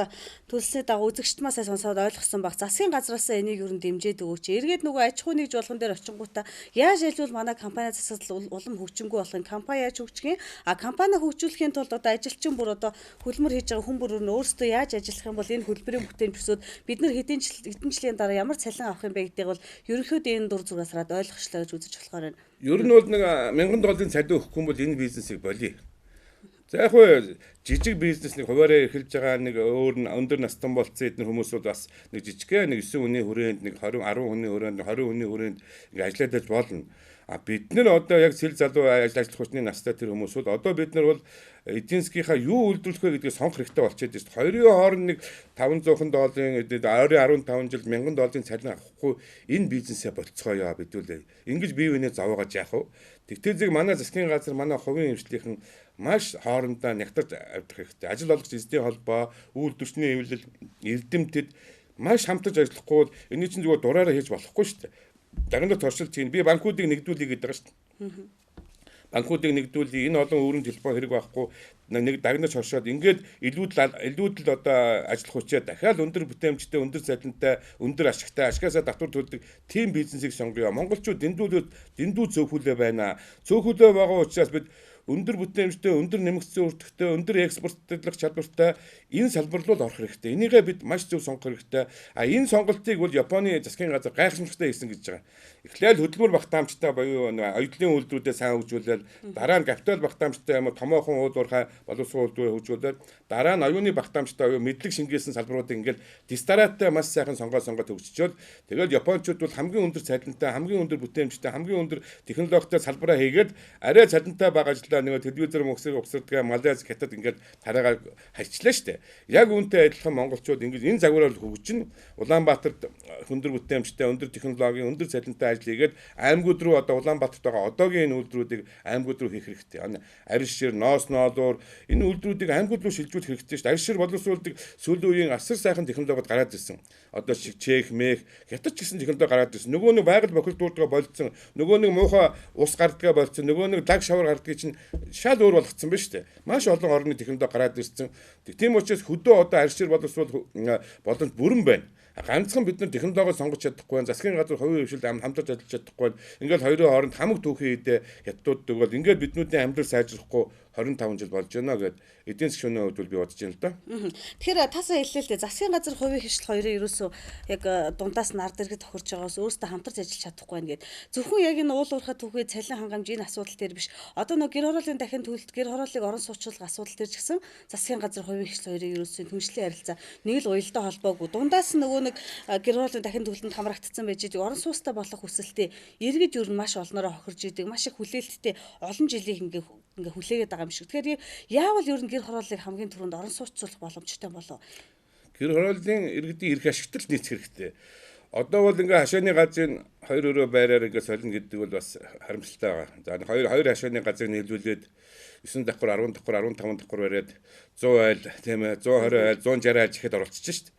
төлсөний дагуу үзэгчд маань сайн сонсоод ойлгосон баг. Засгийн газраас энийг ер нь дэмжиж өгөөч. Эргээд нөгөө аж ахуйн нэгж болгон дээр очингуудаа яаж айлвал манай компани засал улам хөгжингүү болох юм. Компани яаж хөгжих юм? Компани хөгжүүлэхийн тулд одоо ажилчин бүр одоо хөлмөр хийж байгаа хүн бүр өөрсдөө яаж ажиллах юм бол энэ хөлбөрийн бүтээн төсөөд бид нар хэдэн жилийн дараа ямар цалин авах юм бэ гэдгийг бол ерөнхийдөө энэ дур зүгээс хараад ойлгочлаа гэж үзэж болохоор байна. Ер нь бол нэг $1000 цалин өгөхгүй бол энэ бизнесийг болиё. За яг хөө жижиг бизнесний хуваараа эхэлж байгаа нэг өөр өндөр настан болцсон эдгээр хүмүүс бол бас нэг жижигхэн нэг 9 хүний хүрээнд нэг 20 10 хүний хүрээнд 20 хүний хүрээнд ингээ ажиллаад байж болно. Бид нар одоо яг сэл залуу ажиллах хүчний настай тэр хүмүүс бол одоо бид нар бол эдийн засгийнхаа юу үйлдвэрлэх вэ гэдгийг сонгох хэрэгтэй болчиход байна шүү дээ. Хоёрын хооронд нэг $500 ойрын 15 жилд $1000 цалин авахгүй энэ бизнесээ болцгоё бидүүлээ. Ингэж бие биенээ зовоогож яах вэ? Тэгтээ зэрэг манай засгийн газар манай хувийн эмчлийнхэн маш хоорондоо нягтарч авдах хэрэгтэй. Ажил олгогч эзэдийн холбоо, үйлдвэрчний эвлэл, эрдэмтэд маш хамтарч ажиллахгүй бол энэ чинь зүгээр дураараа хийж болохгүй шүү дээ. Дагнад туршилт чинь би банкуудыг нэгдүүлье гэдэг байгаа шүү дээ. Банкуудыг нэгдүүлье. Энэ олон өрн телефон хэрэг байхгүй нэг дагнаж хоршоод ингээд илүүдл одоо ажиллах хүчээ дахиад өндөр бүтээмжтэй, өндөр цалинтай, өндөр ашигтай, ашгаасаа татвар төлдөг тийм бизнесийг сонгоё. Монголчууд дэндүү цөөхөлөө байна. Цөөхөлөө байгаа учраас бид өндөр бүтээмжтэй, өндөр нэмэгдсэн өртөгтэй, өндөр экспортлох чадвартай энэ салбар руу орох хэрэгтэй. Энийгээ бид маш зөв сонгох хэрэгтэй. Энэ сонголтыг бол Японы засгийн газар гайхамшигтай хийсэн гэж байгаа. Эхлээл хөдөлмөр багтаамжтай буюу оюутлын үйлдвэрүүдээ сайн хөгжүүлээд, дараа нь капитал багтаамжтай юм уу томоохон уул уурхай боловсрол үйлдвэр хөгжүүлээд, дараа нь оюуны багтаамжтай буюу мэдлэг шингээсэн салбаруудыг ингээл дистараттай маш сайхан сонгоод хөгжчихвол тэгээд Японочууд бол хамгийн өндөр цалинтай, хамгийн өндөр бүтээмжтэй, хамгийн өндөр технологитой салбараа хийгээд арай цалинтай бага нэг телевизээр угсардаг Малайз хятад ингээд тараагаар хайчлаа штэ. Яг үүнтэй адилхан монголчууд ингээд энэ загвараар хөгжин Улаанбаатарт өндөр бүтээмжтэй, өндөр технологийн, өндөр цалинтай ажил хийгээд аймагуд руу одоо Улаанбаатарт байгаа одоогийн энэ үйлдвэрүүдийг аймагуд руу хийх хэрэгтэй. Арьс шир, ноос ноолуур энэ үйлдвэрүүдийг аймагуд руу шилжүүлэх хэрэгтэй штэ. Арьс шир боловсруулдаг сүүлийн үеийн асар сайхан технологид гараад ирсэн. Одоо чек, мэх, хятад ч гэсэн технологи гараад ирсэн. Нөгөө нэг байгаль бохирд дуудгаа болцсон. Нөгөө нэг муухай ус гардгаа болцсон. Нөгөө нэг даг шавар гардгийг чинь шал өөр болгоцсон ба штэ. Маш олон орны технологи гараад ирсэн. Тийм учраас хөдөө одоо арьс шир боловсруул боломж бүрэн байна. Ганцхан бид нар технологи сонгож чадахгүй байна. Засгийн газар хувийн хвшилд хамтарч ажиллаж чадахгүй байна. Ингээл хоёрын хооронд хамаг түүхий хийдэ хятадууд бол ингээд биднүүдийн амьдрал сайжрахгүй 25 жил болж байна гэд эдийн засгийн хувьд бол би бодож байна л да. Тэгэхээр тасаа хэллээ л дээ. Засгийн газар хувийн хвшил хоёрын ерөөсөө яг дундаас нь ард иргэд тохирж байгаас өөрсдөө хамтарч ажиллаж чадахгүй байна гэд. Зөвхөн яг энэ уул уурхай түүхий цалин хангамж энэ асуудал дээр биш. Одоо нэг гэр хорооллын дахин төлөлт гэр хорооллыг орон суучлах асуудал дээр ч гэсэн засгийн газар хувийн хвшил хоёрын ерөөсөө түншлэн харилцаа нэг л уялдаа холбоогүй. Дундаас нь нөгөө нэг гэр хорооллын дахин төлөлтөнд хамрагдсан байж идэг орон суустай болох хүсэлтэй иргэд ер нь маш олноороо хохирж идэг. Маш их хүлээлттэй олон жилийн ингээ хүлээгээд байгаа юм шиг. Тэгэхээр яавал ер нь гэр хорооллыг хамгийн түрүүнд орон сууцуулах боломжтой болов. Гэр хорооллын иргэдийн эрх ашигтал нийцэх хэрэгтэй. Одоо бол ингээ хашааны газрын 2 өрөө байраар ингээ солино гэдэг бол бас харамсалтай байгаа. За хоёр хашааны газрыг нийлүүлээд 9 давхар 10 давхар 15 давхар бариад 100 айл тийм ээ 120 айл 160 айл гэхэд оролцож шít.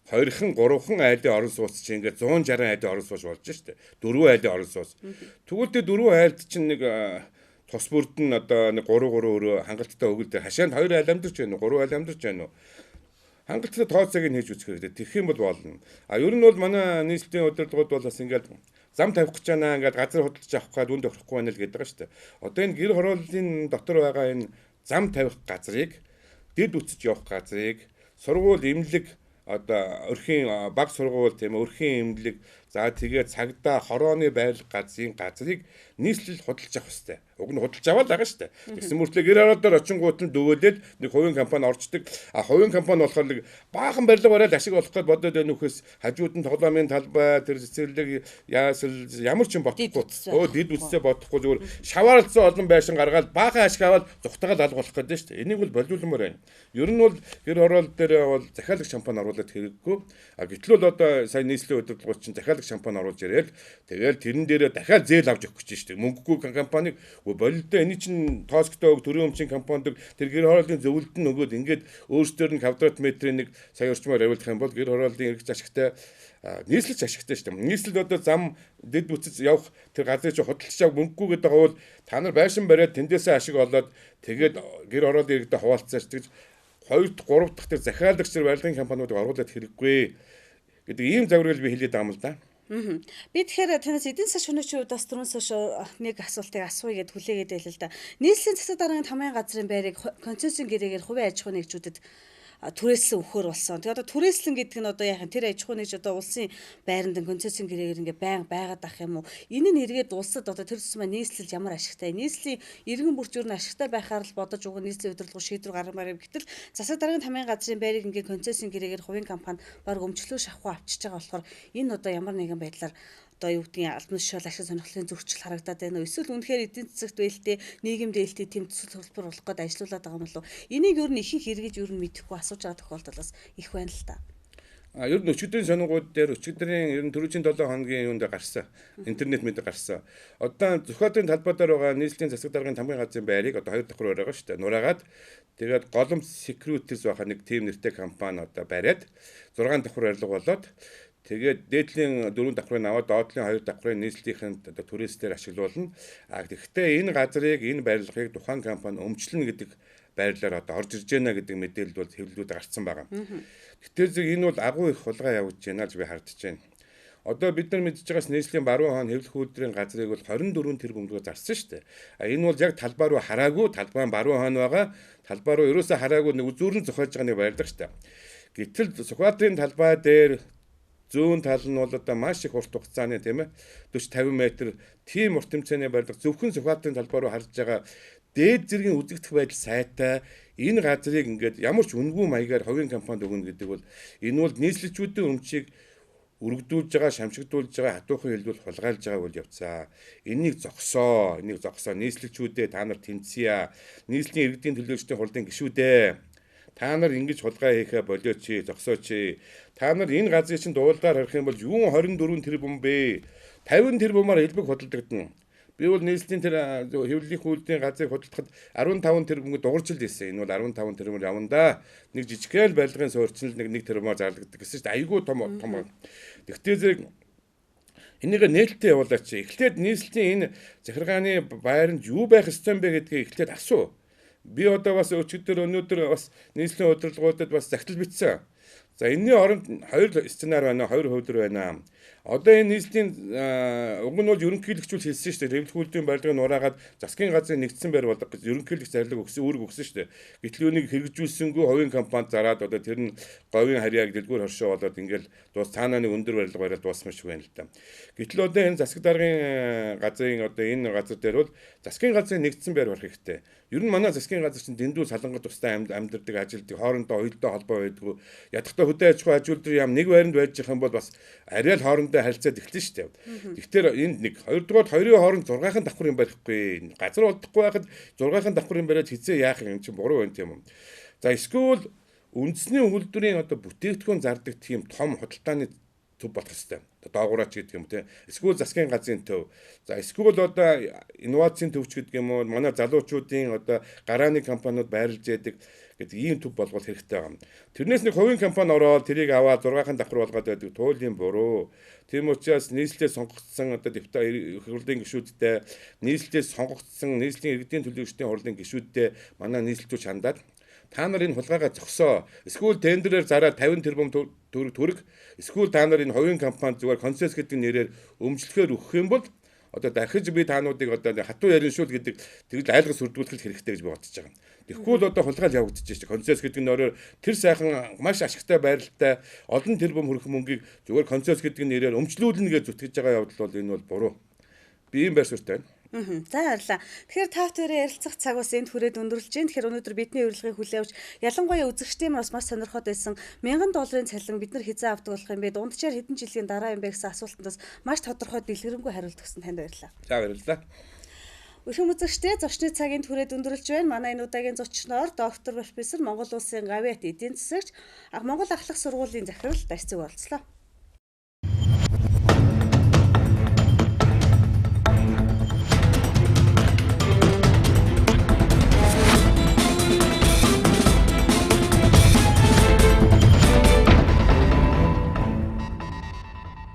Хоёрхан, гурван айлын орон сууц чинь ингээ 160 айлын орон сууц болж шít. 4 айлын орон сууц. Тэгвэл тэ 4 айлд чинь нэг тус бүрд нь одоо нэг 3 өрөө хангалттай өгөл дээр хашаанд 2 айл амьдарч байна уу 3 айл амьдарч байна уу хангалттай тооцоог нь хийж үзэх хэрэгтэй. Тэгэх юм бол болно. Ер нь бол манай нийслэлийн удирдлагууд бол бас ингээд зам тавих гэж байна. Ингээд газар худалдаж авах гээд үнд өгөхгүй байна л гэдэг байгаа шүү дээ. Одоо энэ гэр хорооллын дотор байгаа энэ зам тавих газрыг дэд үтсэж явах газрыг сургууль эмнэлэг одоо өрхийн баг сургууль тийм өрхийн эмнэлэг за тэгээд цагдаа хорооны байрлал газрыг нийслэл худалдаж авах хэрэгтэй. Уг нь худалдаж аваад байгаа шүү дээ. Тэгсэн мөртлөө гэр хорооллоор очингууд нь дөвөөлээд нэг хувийн компани орчдөг. Хувийн компани болохоор нэг баахан барилга бариад ашиг олох гэж бодоод байна үхээс хажууд нь тоглоомын талбай тэр цэцэрлэг яасэл ямар ч юм бодохгүй. Дид үсээ бодохгүй зүгээр шаваарлцсан олон байшин гаргаад баахан ашиг аваад зүхтагаал алгуулах гэдэг шүү дээ. Энийг бол болиулмаар байна. Ер нь бол гэр хороол дээр бол захиалагч компани оруулаад хэрэггүй. Гэтэл бол одоо сая нийслэлийн удирдлагууд чинь захиалагч компани оруулж ирээл тэгэл тэрэн дээрээ дахиад зээл авч өгөх гэж шүү дээ. Мөнгөгүй компаниг болилдоо энэ чинь тооцогтой төрийн өмчийн компанид тэр гэр хорооллын зөвлөлд нь өгөөд ингээд өөрсдөр нь квадрат метрийн нэг сая орчмоор явуулах юм бол гэр хорооллын эргэж ашигтай нийслэлч ашигтай шүү дээ. Нийслэл одоо зам дэд бүтц явах тэр газрыг чи худалдаж авах мөнгөгүй гэдэг байгаа бол та нар байшин бариад тэндээсээ ашиг олоод тэгээд гэр хорооллын иргэдэд хуваалцаач тэгж 2 3 дахь тэр захиалагч барилгын компаниудыг оруулаад хэрэггүй гэдэг ийм загварыг би хэлээд байгаа юм л да. Би тэгэхээр танаас эдийн засгийн шөнөчийн хувьд бас түрүүнээс нэг асуултыг асууя гэд хүлээгээд байл л да. Нийслэлийн засаг даргын хамгаалын газрын байрыг концессийн гэрээгээр хувийн аж ахуйн нэгжүүдэд түрээслэн өгөхөр болсон. Тэгээ одоо түрээслэн гэдэг нь одоо яахан тэр аж ахуйн нэгж одоо улсын байранд концессийн гэрээгээр ингээ байнга байгаад ах юм уу? Энэ нь эргээд улсад одоо тэр тусмаа нийслэл ямар ашигтай? Нийслэлийн иргэн бүрч юу н ашигтай байхаар л бодож уг нийслэлийн удирдлагын шийдвэр гаргамаар гэтэл засаг даргын хамгаалын газрын байрыг ингээ концессийн гэрээгээр хувийн компани баг өмчлөө шавхуу авчиж байгаа болохоор энэ одоо ямар нэгэн байдлаар одоо юу гэдгийг албан тушаал ашиг сонирхлын зөрчил харагдаад байна уу? Эсвэл үнэхээр эдийн засагт байлтээ, нийгэмд байлтээ тэм төсөл хөтөлбөр болох гээд ажиллаулаад байгаа юм болов уу? Энийг ер нь ихэнх иргэд ер нь мэдэхгүй асууж байгаа тохиолдол бас их байна л та. Ер нь өчигдрийн сонингууд дээр өчигдрийн ер нь түрүүчийн 7 хоногийн юунд гарсан. Интернет мэдээ гарсан. Одоо зохиолын талбай дээр байгаа нийслэлийн засаг даргын хамгийн газрын байрыг одоо 2 давхар байгаа шүү дээ. Нураагаад тэгээд голом securities байхаа нэг тим нэртэй компани одоо бариад 6 давхар барилга болоод тэгээд дээдлийн 4 давхрыг аваад доотлын 2 давхрыг нийслэлийнхэн одоо түрээслэлээр ашиглуулна. Гэхдээ энэ газрыг энэ барилгыг тухайн компани өмчлөнө гэдэг байрлалаар одоо орж ирж байна гэдэг мэдээлэл бол хэвлэлүүд гарцсан байгаа. Гэтэл энэ бол агуу их хулгай явуулж байна гэж би хардж байна. Одоо бид нар мэдж байгаас нийслэлийн баруун хаан хэвлэх үйлдвэрийн газрыг бол 24 тэрбум төгрөгөөр зарсан шүү дээ. Энэ бол яг талбай руу хараагүй, талбай баруун хаан байгаа, талбай руу ерөөсөө хараагүй нэг үзүүрэн зохиож байгаа нэг байрлал шүү дээ. Гэтэл Сүхбаатарын талбай дээр зүүн тал нь бол одоо маш их урт хугацааны тийм ээ 40-50 м тийм урт хэмжээний барилга зөвхөн Сүхбаатарын талбай руу харж байгаа дээд зэргийн үзэгдэх байдал сайтай энэ газрыг ингээд ямар ч үнгүй маягаар хувийн компанид өгнө гэдэг бол энэ бол нийслэлчүүдийн өмчийг өргөдүүлж байгаа, шамшигдуулж байгаа, хатуухан хэлбэл хулгайлж байгаа үйл явцаа. Энийг зогсоо, нийслэлчүүдээ та нар тэмцье. Нийслэлийн иргэдийн төлөөлөгчдийн хурлын гишүүдээ та нар ингэж хулгай хийхэ болооч, зогсооч. Та нар энэ газрыг чинь дуулаар харах юм бол юун 24 тэрбум бэ? 50 тэрбумаар хэлбэг худалдагдана. Би бол нийслэлийн тэр хэвлэлийн үйлдвэрийн газрыг худалдахад 15 тэрбумд дуурчилж ирсэн. Энэ бол 15 тэрбумаар явна да. Нэг жижигхэн барилгын суурьчнал нэг тэрбумаар зарлагддаг гэсэн чинь айгүй том. Тэгтээ зэрэг энийг нээлттэй явуулаач. Эхлээд нийслэлийн энэ захиргааны байранд юу байх ёстой юм бэ гэдгийг эхлээд асуу. Би одоо бас өнөөдөр бас нийслэлийн удирдлагуудад бас захидал бичсэн. За энэний оронд 2 сценар байна, 2 хувьдэр байна. Одоо энэ нийслэлийн уг нь бол ерөнхийлөгчүүл хэлсэн шүү дээ. Революцийн барилгыг нураагаад засгийн газрын нэгдсэн байр болгох гэж ерөнхийлөгч зарлиг өгсөн шүү дээ. Гэтэл үүнийг хэрэгжүүлсэнгүй хувийн компанид зараад одоо тэр нь говийн харьяаг дэлгүүр хоршоо болоод ингээл цаанаа нэг өндөр барилга бариад дууссан шиг байна л да. Гэтэл одоо энэ засаг даргын газрын одоо энэ газар дээр бол засгийн газрын нэгдсэн байр барих хэрэгтэй. Ер нь манай засгийн газар чинь дэндүү салангат тустай амьдардаг, ажилтдаг, хоорондоо хоёулаа холбоо байдгүй. Ядахтаа хөдөө аж ахуй ажил дээр ям нэг байранд байж байгаа юм бол бас арай л хоорондоо харилцаад эхэлнэ шүү дээ. Тэгэхээр энд нэг хоёрдугаар хоёрын хооронд 6хан давхар юм барихгүй. Газар олдохгүй байхад 6хан давхар юм бариад хизээ яах юм чинь буруу байна тийм юм. За эсвэл үндэсний үйлдвэрийн одоо бүтээгдэхүүн зардаг тийм том худалдааны төв болох хэрэгтэй. Доогуураач гэдэг юм те. Эсвэл засгийн газрын төв. За эсвэл одоо инновацийн төвч гэдэг юм уу манай залуучуудын одоо гарааны компаниуд байрлаж яадаг гэдэг ийм төв болгох хэрэгтэй байна. Тэрнээс нэг хувийн компани ороод тэрийг аваад 6хан давхар болгоод байдаг туйлын буруу. Тийм учраас нийслэлээ сонгогдсон одоо их хурлын гишүүдтэй нийслэлээ сонгогдсон нийслэлийн иргэдийн төлөөлөгчдийн хурлын гишүүдтэй манай нийслэлчүүд хандаад та нар энэ хулгайгаа зогсоо. Эсвэл тендерээр зараад 50 тэрбум төгрөг эсвэл та нар энэ хувийн компани зүгээр концесс гэдэг нэрээр өмчлөхөөр өгөх юм бол одоо дахиж би таануудыг одоо хатуу яриншуул гэдэг тэгэл айлгаж сүрдүүлэх хэрэгтэй гэж би бодож байгаа. Тэгэхгүй л одоо хулгайл явагдаж байна. Концесс гэдэг нөрөөр тэр сайхан маш ашигтай байралтай олон тэрбум хүрэх мөнгийг зүгээр концесс гэдэг нэрээр өмчлүүлнэ гэж зүтгэж байгаа явдал бол энэ бол буруу. Би ийм байр суурьтай байна. За баярлалаа. Тэгэхээр та бүхэн ярилцах цаг бас энд хүрээд өндөрлж байна. Тэгэхээр өнөөдөр бидний урилгыг хүлээн авч ялангуяа үзэгчдийн бас маш сонирхоод байсан $1000 цалин бид нар хязаа авдаг болох юм бэ? Дундчаар хэдэн жилийн дараа юм бэ гэсэн асуултандаас маш тодорхой дэлгэрэнгүй хариулт өгсөн танд баярлалаа. За баярлалаа. Өрхөм үзэгчдээ зочны цагийн хүрээд өндөрлж байна. Манай энэ удаагийн зочноор доктор профессор Монгол улсын Гавьяат эдийн засагч Монгол ахлах сургуулийн захирал Дашцэг болцлоо.